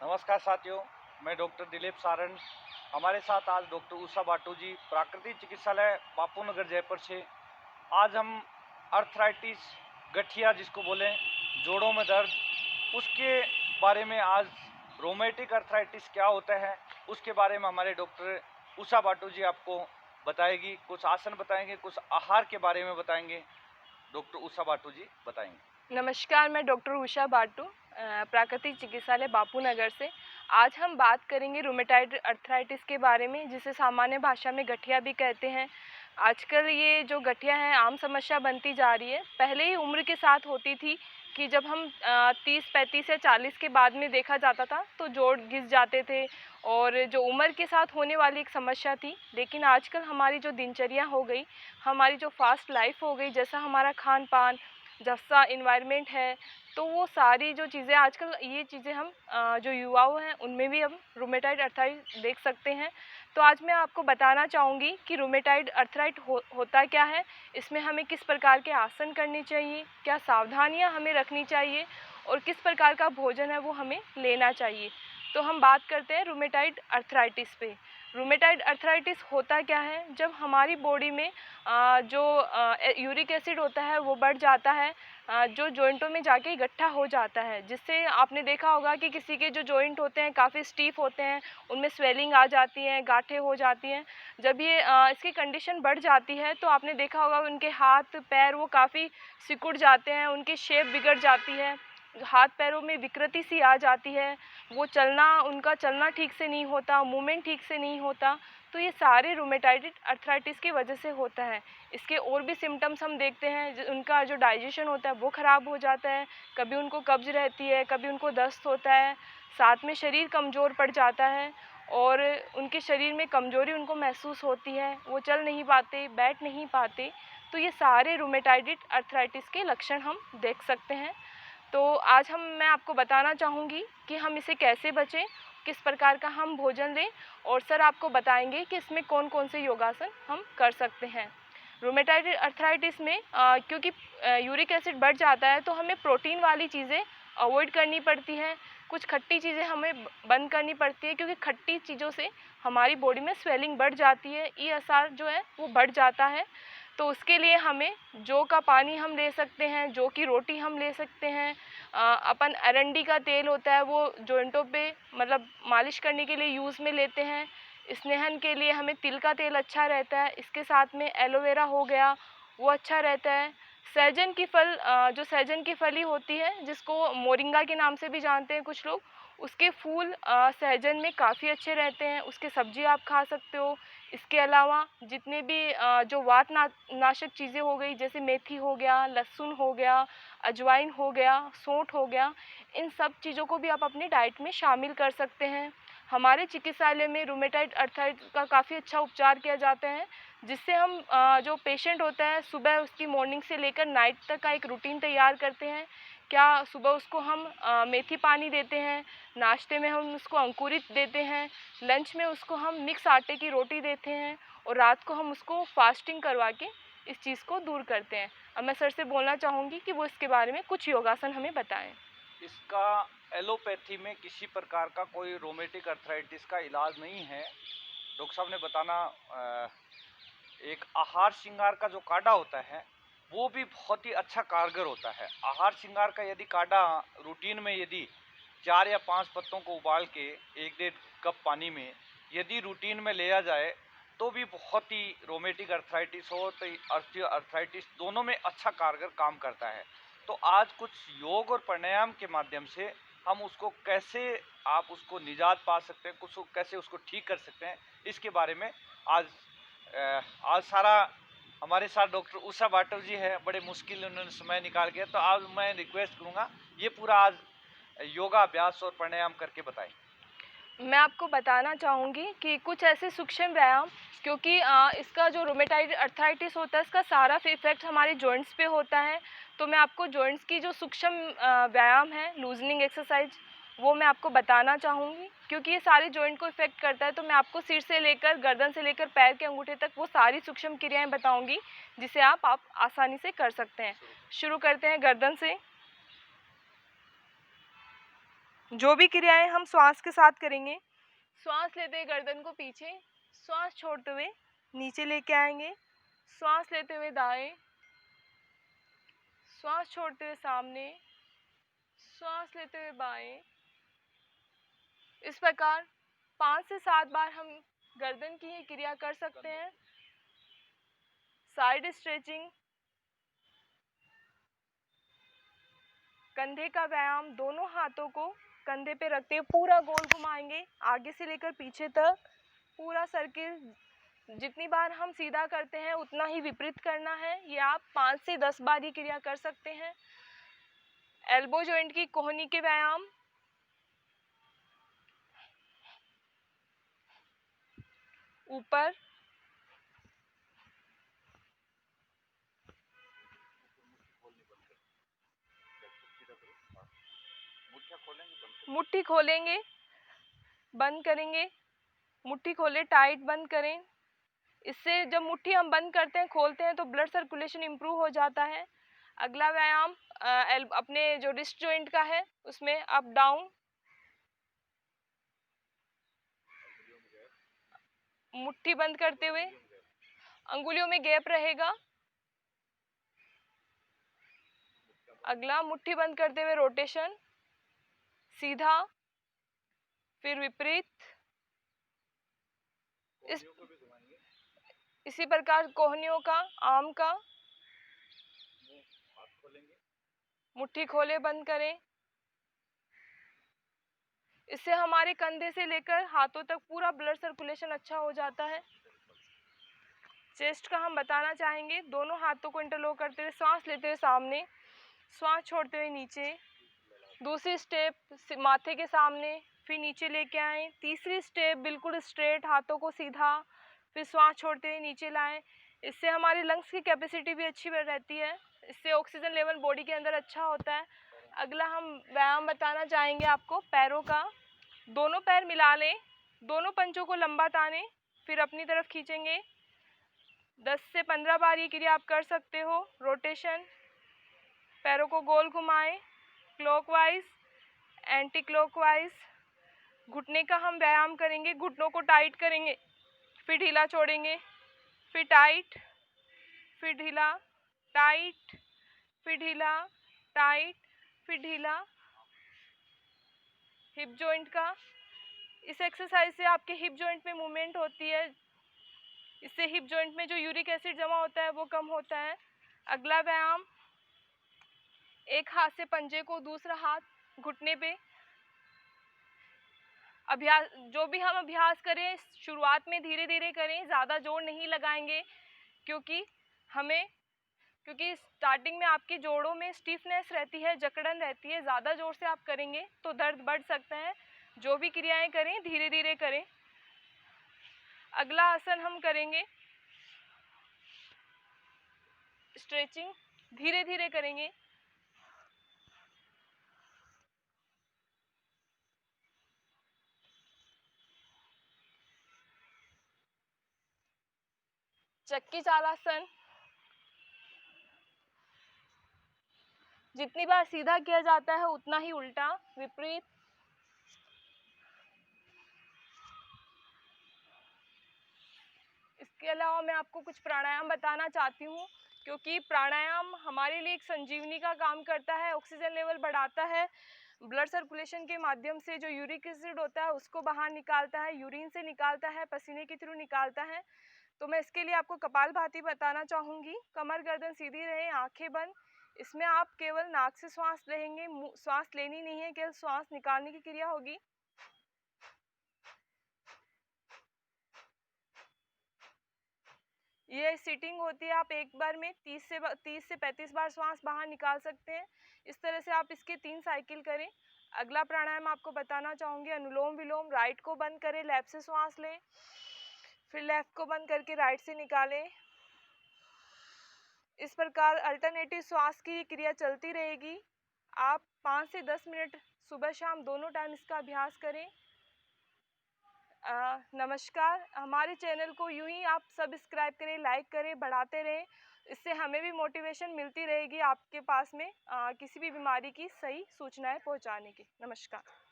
नमस्कार साथियों, मैं डॉक्टर दिलीप सारन। हमारे साथ आज डॉक्टर उषा बाटू जी, प्राकृतिक चिकित्सालय बापू नगर जयपुर से। आज हम अर्थराइटिस, गठिया जिसको बोलें, जोड़ों में दर्द, उसके बारे में आज रोमेटिक अर्थराइटिस क्या होता है उसके बारे में हमारे डॉक्टर उषा बाटू जी आपको बताएगी। कुछ आसन बताएंगे, कुछ आहार के बारे में बताएंगे। डॉक्टर उषा बाटू जी बताएंगे। नमस्कार, मैं डॉक्टर उषा बाटू, प्राकृतिक चिकित्सालय बापू नगर से। आज हम बात करेंगे रूमेटाइड अर्थराइटिस के बारे में, जिसे सामान्य भाषा में गठिया भी कहते हैं। आजकल ये जो गठिया है आम समस्या बनती जा रही है। पहले ही उम्र के साथ होती थी कि जब हम 30, 35 या 40 के बाद में देखा जाता था तो जोड़ घिस जाते थे, और जो उम्र के साथ होने वाली एक समस्या थी। लेकिन आजकल हमारी जो दिनचर्या हो गई, हमारी जो फास्ट लाइफ हो गई, जैसा हमारा खान पान, जैसा इन्वायरमेंट है, तो वो सारी जो चीज़ें आजकल, ये चीज़ें हम जो युवाओं हैं उनमें भी हम रूमेटाइड अर्थराइटिस देख सकते हैं। तो आज मैं आपको बताना चाहूँगी कि रूमेटाइड अर्थराइटिस होता क्या है, इसमें हमें किस प्रकार के आसन करने चाहिए, क्या सावधानियाँ हमें रखनी चाहिए, और किस प्रकार का भोजन है वो हमें लेना चाहिए। तो हम बात करते हैं रूमेटाइड अर्थराइटिस पे। रूमेटाइड अर्थराइटिस होता क्या है, जब हमारी बॉडी में जो यूरिक एसिड होता है वो बढ़ जाता है, जो जॉइंटों में जाके इकट्ठा हो जाता है, जिससे आपने देखा होगा कि किसी के जो जॉइंट होते हैं काफ़ी स्टीफ होते हैं, उनमें स्वेलिंग आ जाती है, गांठें हो जाती हैं। जब ये इसकी कंडीशन बढ़ जाती है तो आपने देखा होगा उनके हाथ पैर वो काफ़ी सिकुड़ जाते हैं, उनकी शेप बिगड़ जाती है, हाथ पैरों में विकृति सी आ जाती है, वो उनका चलना ठीक से नहीं होता, मूवमेंट ठीक से नहीं होता। तो ये सारे रूमेटाइड अर्थराइटिस की वजह से होता है। इसके और भी सिम्टम्स हम देखते हैं, उनका जो डाइजेशन होता है वो ख़राब हो जाता है, कभी उनको कब्ज़ रहती है, कभी उनको दस्त होता है, साथ में शरीर कमज़ोर पड़ जाता है, और उनके शरीर में कमज़ोरी उनको महसूस होती है, वो चल नहीं पाते, बैठ नहीं पाते। तो ये सारे रूमेटाइड अर्थराइटिस के लक्षण हम देख सकते हैं। तो आज मैं आपको बताना चाहूँगी कि हम इसे कैसे बचें, किस प्रकार का हम भोजन लें, और सर आपको बताएंगे कि इसमें कौन कौन से योगासन हम कर सकते हैं। रूमेटाइड अर्थराइटिस में क्योंकि यूरिक एसिड बढ़ जाता है तो हमें प्रोटीन वाली चीज़ें अवॉइड करनी पड़ती हैं, कुछ खट्टी चीज़ें हमें बंद करनी पड़ती है, क्योंकि खट्टी चीज़ों से हमारी बॉडी में स्वेलिंग बढ़ जाती है, ESR जो है वो बढ़ जाता है। तो उसके लिए हमें जौ का पानी हम ले सकते हैं, जौ की रोटी हम ले सकते हैं, अपन अरंडी का तेल होता है वो जॉइंटों पे मतलब मालिश करने के लिए यूज़ में लेते हैं। स्नेहन के लिए हमें तिल का तेल अच्छा रहता है, इसके साथ में एलोवेरा हो गया, वो अच्छा रहता है। सहजन की जो सहजन की फली होती है, जिसको मोरिंगा के नाम से भी जानते हैं कुछ लोग, उसके फूल सहजन में काफ़ी अच्छे रहते हैं, उसकी सब्जी आप खा सकते हो। इसके अलावा जितने भी जो नाशक चीज़ें हो गई, जैसे मेथी हो गया, लहसुन हो गया, अजवाइन हो गया, सौंठ हो गया, इन सब चीज़ों को भी आप अपनी डाइट में शामिल कर सकते हैं। हमारे चिकित्सालय में रूमेटाइड अर्थराइटिस का काफ़ी अच्छा उपचार किया जाता है, जिससे हम जो पेशेंट होता है सुबह उसकी मॉर्निंग से लेकर नाइट तक का एक रूटीन तैयार करते हैं। क्या सुबह उसको हम मेथी पानी देते हैं, नाश्ते में हम उसको अंकुरित देते हैं, लंच में उसको हम मिक्स आटे की रोटी देते हैं, और रात को हम उसको फास्टिंग करवा के इस चीज़ को दूर करते हैं। अब मैं सर से बोलना चाहूँगी कि वो इसके बारे में कुछ योगासन हमें बताएं। इसका एलोपैथी में किसी प्रकार का कोई रोमेटिक अर्थराइटिस का इलाज नहीं है। डॉक्टर साहब ने बताना एक आहार श्रृंगार का जो काढ़ा होता है वो भी बहुत ही अच्छा कारगर होता है। आहार श्रृंगार का यदि काढ़ा रूटीन में यदि 4 या 5 पत्तों को उबाल के 1-1.5 कप पानी में यदि रूटीन में लिया जाए तो भी बहुत ही रोमेटिक अर्थराइटिस हो तो ऑस्टियो अर्थराइटिस दोनों में अच्छा कारगर काम करता है। तो आज कुछ योग और प्राणायाम के माध्यम से हम उसको कैसे आप उसको निजात पा सकते हैं, कुछ कैसे उसको ठीक कर सकते हैं, इसके बारे में आज आज सारा हमारे साथ डॉक्टर उषा बाटल जी है। बड़े मुश्किल उन्होंने समय निकाल के, तो आज मैं रिक्वेस्ट करूंगा ये पूरा आज योगा अभ्यास और प्राणायाम करके बताएं। मैं आपको बताना चाहूँगी कि कुछ ऐसे सूक्ष्म व्यायाम, क्योंकि इसका जो रूमेटाइड अर्थराइटिस होता है इसका सारा इफेक्ट हमारे जॉइंट्स पे होता है। तो मैं आपको जॉइंट्स की जो सूक्ष्म व्यायाम है, लूजनिंग एक्सरसाइज, वो मैं आपको बताना चाहूँगी, क्योंकि ये सारे जॉइंट को इफेक्ट करता है। तो मैं आपको सिर से लेकर गर्दन से लेकर पैर के अंगूठे तक वो सारी सूक्ष्म क्रियाएं बताऊँगी, जिसे आप आसानी से कर सकते हैं। शुरू करते हैं गर्दन से। जो भी क्रियाएं हम श्वास के साथ करेंगे, श्वास लेते हुए गर्दन को पीछे, श्वास छोड़ते हुए नीचे लेके आएंगे, श्वास लेते हुए दाएं, श्वास छोड़ते हुए सामने, श्वास लेते हुए बाएं। इस प्रकार 5 से 7 बार हम गर्दन की ये क्रिया कर सकते हैं। साइड स्ट्रेचिंग, कंधे का व्यायाम, दोनों हाथों को कंधे पे रखते हुए पूरा गोल घुमाएंगे, आगे से लेकर पीछे तक पूरा सर्किल। जितनी बार हम सीधा करते हैं उतना ही विपरीत करना है। ये आप 5 से 10 बार ये क्रिया कर सकते हैं। एल्बो जॉइंट की कोहनी के व्यायाम, ऊपर मुट्ठी खोलेंगे, बंद करेंगे, मुट्ठी खोले, टाइट बंद करें। इससे जब मुट्ठी हम बंद करते हैं, खोलते हैं, तो ब्लड सर्कुलेशन इम्प्रूव हो जाता है। अगला व्यायाम अपने जो रिस्ट जॉइंट का है उसमें अप डाउन, मुट्ठी बंद करते हुए, अंगुलियों में गैप रहेगा। अगला मुट्ठी बंद करते हुए रोटेशन, सीधा फिर विपरीत। इसी प्रकार कोहनियों का, आर्म का, मुट्ठी खोले, बंद करें। इससे हमारे कंधे से लेकर हाथों तक पूरा ब्लड सर्कुलेशन अच्छा हो जाता है। चेस्ट का हम बताना चाहेंगे, दोनों हाथों को इंटरलॉक करते हुए सांस लेते हुए सामने, श्वास छोड़ते हुए नीचे। दूसरी स्टेप माथे के सामने, फिर नीचे लेके आएं। तीसरी स्टेप बिल्कुल स्ट्रेट, हाथों को सीधा, फिर श्वास छोड़ते हुए नीचे लाएं। इससे हमारी लंग्स की कैपेसिटी भी अच्छी बढ़ रहती है, इससे ऑक्सीजन लेवल बॉडी के अंदर अच्छा होता है। अगला हम व्यायाम बताना चाहेंगे आपको पैरों का। दोनों पैर मिला लें, दोनों पंचों को लंबा ताने, फिर अपनी तरफ खींचेंगे। 10 से 15 बार ये क्रिया आप कर सकते हो। रोटेशन, पैरों को गोल घुमाएं, क्लॉकवाइज, एंटी क्लॉकवाइज। घुटने का हम व्यायाम करेंगे, घुटनों को टाइट करेंगे, फिर ढीला छोड़ेंगे, फिर टाइट, फिर ढीला, टाइट, फिर ढीला, टाइट, फिर ढीला। हिप जॉइंट का, इस एक्सरसाइज से आपके हिप जॉइंट में मूवमेंट होती है, इससे हिप जॉइंट में जो यूरिक एसिड जमा होता है वो कम होता है। अगला व्यायाम, एक हाथ से पंजे को दूसरा हाथ घुटने पे। अभ्यास, जो भी हम अभ्यास करें शुरुआत में धीरे धीरे करें, ज़्यादा जोर नहीं लगाएंगे, क्योंकि स्टार्टिंग में आपकी जोड़ों में स्टिफनेस रहती है, जकड़न रहती है। ज़्यादा जोर से आप करेंगे तो दर्द बढ़ सकता है। जो भी क्रियाएं करें धीरे धीरे करें। अगला आसन हम करेंगे स्ट्रेचिंग, धीरे धीरे करेंगे। चक्की चालासन, जितनी बार सीधा किया जाता है उतना ही उल्टा, विपरीत। इसके अलावा मैं आपको कुछ प्राणायाम बताना चाहती हूँ, क्योंकि प्राणायाम हमारे लिए एक संजीवनी का काम करता है, ऑक्सीजन लेवल बढ़ाता है, ब्लड सर्कुलेशन के माध्यम से जो यूरिक एसिड होता है उसको बाहर निकालता है, यूरिन से निकालता है, पसीने के थ्रू निकालता है। तो मैं इसके लिए आपको कपालभाति बताना चाहूँगी। कमर गर्दन सीधी रहे, आंखें बंद। इसमें आप केवल नाक से श्वास लेंगे, श्वास लेनी नहीं है, केवल श्वास निकालने की क्रिया होगी। ये सीटिंग होती है, आप एक बार में 30 से 35 बार श्वास बाहर निकाल सकते हैं। इस तरह से आप इसके 3 साइकिल करें। अगला प्राणायाम आपको बताना चाहूँगी, अनुलोम विलोम। राइट को बंद करें, लेफ्ट से श्वास लें, फिर लेफ्ट को बंद करके राइट से निकालें। इस प्रकार अल्टरनेटिव श्वास की क्रिया चलती रहेगी। आप 5 से 10 मिनट सुबह शाम दोनों टाइम इसका अभ्यास करें। नमस्कार। हमारे चैनल को यूं ही आप सब्सक्राइब करें, लाइक करें, बढ़ाते रहें। इससे हमें भी मोटिवेशन मिलती रहेगी आपके पास में किसी भी बीमारी की सही सूचनाएं पहुंचाने की। नमस्कार।